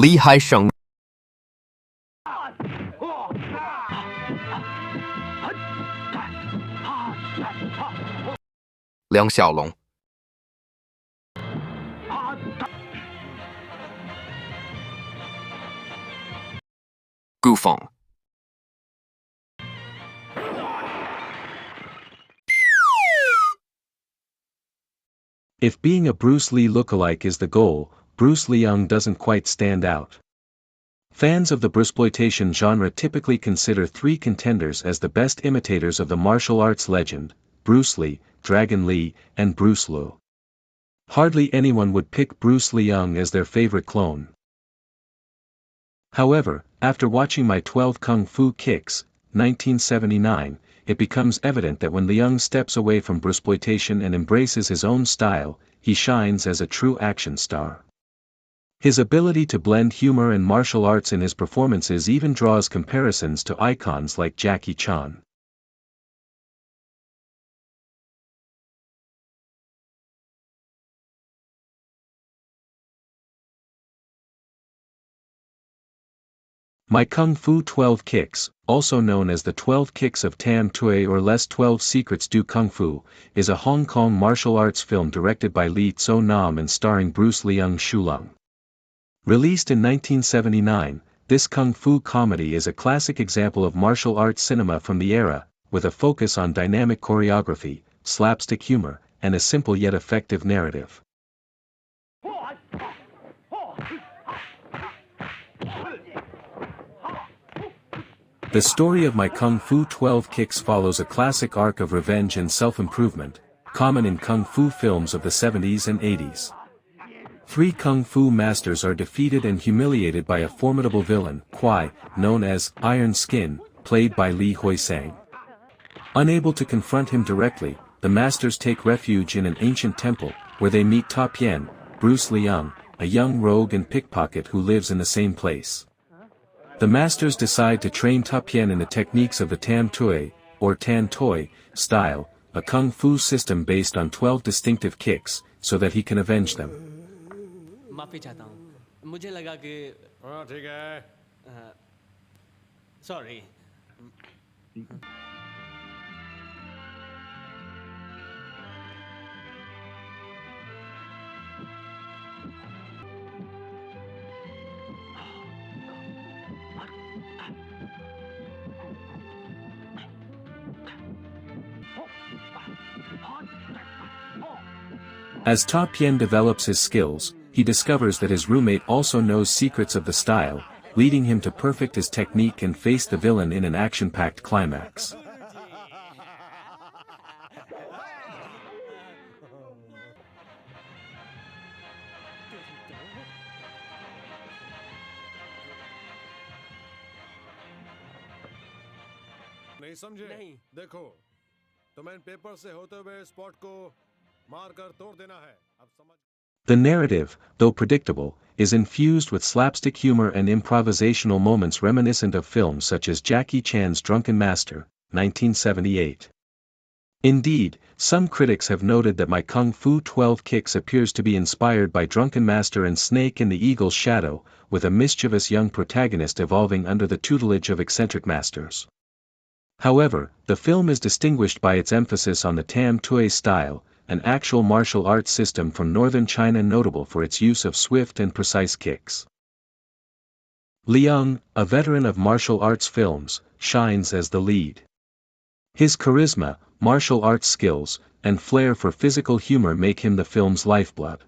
厉害省梁小龙顾凤 If being a Bruce Lee lookalike is the goal, Bruce Leung doesn't quite stand out. Fans of the bruceploitation genre typically consider three contenders as the best imitators of the martial arts legend: Bruce Lee, Dragon Lee, and Bruce Liu. Hardly anyone would pick Bruce Leung as their favorite clone. However, after watching My 12 Kung Fu Kicks, 1979, it becomes evident that when Leung steps away from bruceploitation and embraces his own style, he shines as a true action star. His ability to blend humor and martial arts in his performances even draws comparisons to icons like Jackie Chan. My Kung Fu 12 Kicks, also known as the 12 Kicks of Tam Tui or Les 12 Secrets du Kung Fu, is a Hong Kong martial arts film directed by Lee Tso Nam and starring Bruce Leung Shulung. Released in 1979, this kung fu comedy is a classic example of martial arts cinema from the era, with a focus on dynamic choreography, slapstick humor, and a simple yet effective narrative. The story of My Kung Fu 12 Kicks follows a classic arc of revenge and self-improvement, common in kung fu films of the 70s and 80s. Three kung fu masters are defeated and humiliated by a formidable villain, Kwai, known as Iron Skin, played by Li Huisang. Unable to confront him directly, the masters take refuge in an ancient temple, where they meet Ta Pian, Bruce Leung, a young rogue and pickpocket who lives in the same place. The masters decide to train Ta Pian in the techniques of the Tam Tui, or Tan Toi, style, a kung fu system based on 12 distinctive kicks, so that he can avenge them. माफी चाहता हूँ मुझे लगा कि हाँ ठीक है sorry As Ta Pian develops his skills, he discovers that his roommate also knows secrets of the style, leading him to perfect his technique and face the villain in an action-packed climax. नहीं समझे नहीं। देखो तुम्हें इन paper से होते हुए spot को मार कर तोड़ देना है अब समझ The narrative, though predictable, is infused with slapstick humor and improvisational moments reminiscent of films such as Jackie Chan's Drunken Master, 1978. Indeed, some critics have noted that My Kung Fu 12 Kicks appears to be inspired by Drunken Master and Snake in the Eagle's Shadow, with a mischievous young protagonist evolving under the tutelage of eccentric masters. However, the film is distinguished by its emphasis on the Tam Tui style, an actual martial arts system from northern China notable for its use of swift and precise kicks. Leung, a veteran of martial arts films, shines as the lead. His charisma, martial arts skills, and flair for physical humor make him the film's lifeblood.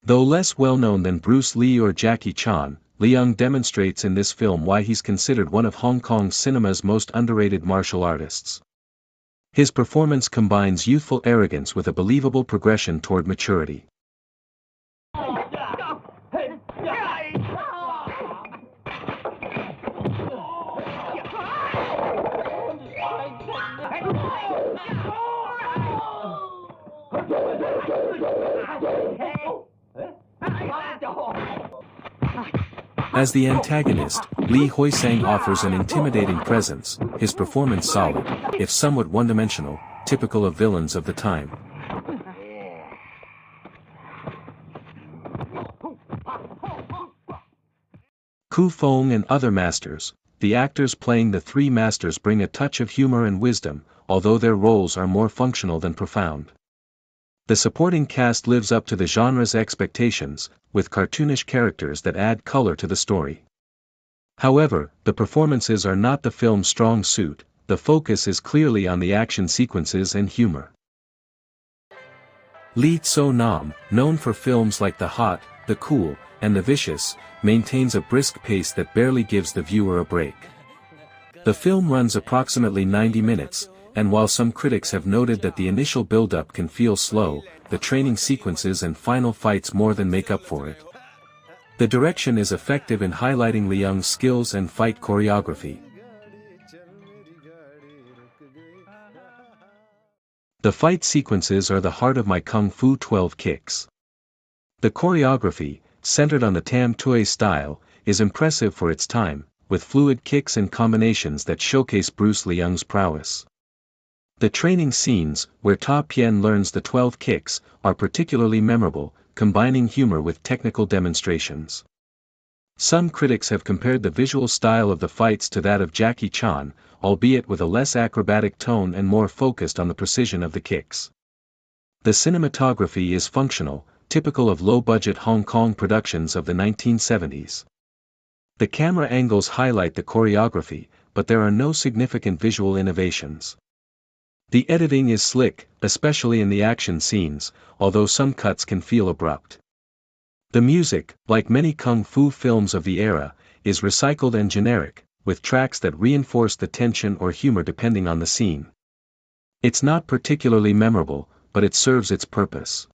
Though less well-known than Bruce Lee or Jackie Chan, Leung demonstrates in this film why he's considered one of Hong Kong cinema's most underrated martial artists. His performance combines youthful arrogance with a believable progression toward maturity. As the antagonist, Li Huisang offers an intimidating presence, his performance solid, if somewhat one-dimensional, typical of villains of the time. Feng and other masters, the actors playing the three masters bring a touch of humor and wisdom, although their roles are more functional than profound. The supporting cast lives up to the genre's expectations, with cartoonish characters that add color to the story. However, the performances are not the film's strong suit, the focus is clearly on the action sequences and humor. Lee So-nam, known for films like The Hot, The Cool, and The Vicious, maintains a brisk pace that barely gives the viewer a break. The film runs approximately 90 minutes, and while some critics have noted that the initial build-up can feel slow, the training sequences and final fights more than make up for it. The direction is effective in highlighting Leung's skills and fight choreography. The fight sequences are the heart of My Kung Fu 12 Kicks. The choreography, centered on the Tam Tui style, is impressive for its time, with fluid kicks and combinations that showcase Bruce Leung's prowess. The training scenes, where Ta Pian learns the 12 kicks, are particularly memorable, combining humor with technical demonstrations. Some critics have compared the visual style of the fights to that of Jackie Chan, albeit with a less acrobatic tone and more focused on the precision of the kicks. The cinematography is functional, typical of low-budget Hong Kong productions of the 1970s. The camera angles highlight the choreography, but there are no significant visual innovations. The editing is slick, especially in the action scenes, although some cuts can feel abrupt. The music, like many kung fu films of the era, is recycled and generic, with tracks that reinforce the tension or humor depending on the scene. It's not particularly memorable, but it serves its purpose.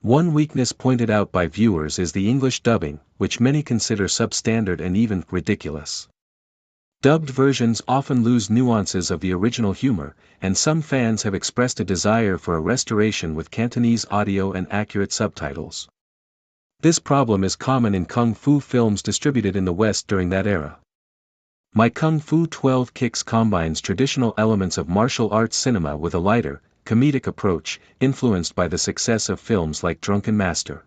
One weakness pointed out by viewers is the English dubbing, which many consider substandard and even ridiculous. Dubbed versions often lose nuances of the original humor, and some fans have expressed a desire for a restoration with Cantonese audio and accurate subtitles. This problem is common in kung fu films distributed in the West during that era. My Kung Fu 12 Kicks combines traditional elements of martial arts cinema with a lighter, comedic approach, influenced by the success of films like Drunken Master.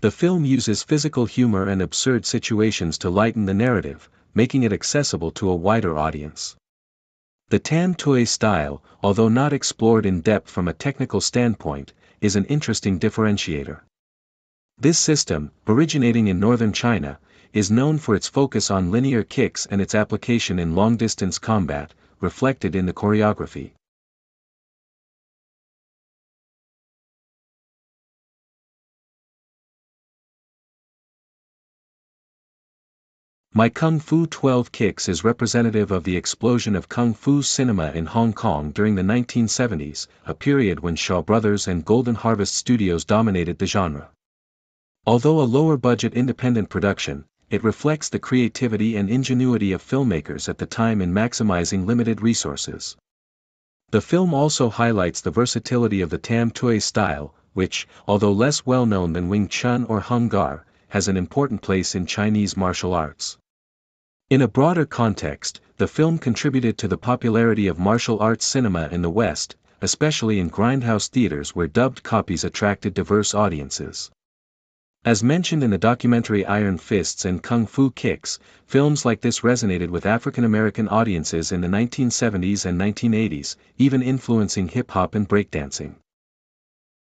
The film uses physical humor and absurd situations to lighten the narrative, making it accessible to a wider audience. The Tam Tui style, although not explored in depth from a technical standpoint, is an interesting differentiator. This system, originating in northern China, is known for its focus on linear kicks and its application in long-distance combat, reflected in the choreography. My Kung Fu 12 Kicks is representative of the explosion of kung fu cinema in Hong Kong during the 1970s, a period when Shaw Brothers and Golden Harvest Studios dominated the genre. Although a lower-budget independent production, it reflects the creativity and ingenuity of filmmakers at the time in maximizing limited resources. The film also highlights the versatility of the Tam Tui style, which, although less well-known than Wing Chun or Hung Gar, has an important place in Chinese martial arts. In a broader context, the film contributed to the popularity of martial arts cinema in the West, especially in grindhouse theaters where dubbed copies attracted diverse audiences. As mentioned in the documentary Iron Fists and Kung Fu Kicks, films like this resonated with African American audiences in the 1970s and 1980s, even influencing hip-hop and breakdancing.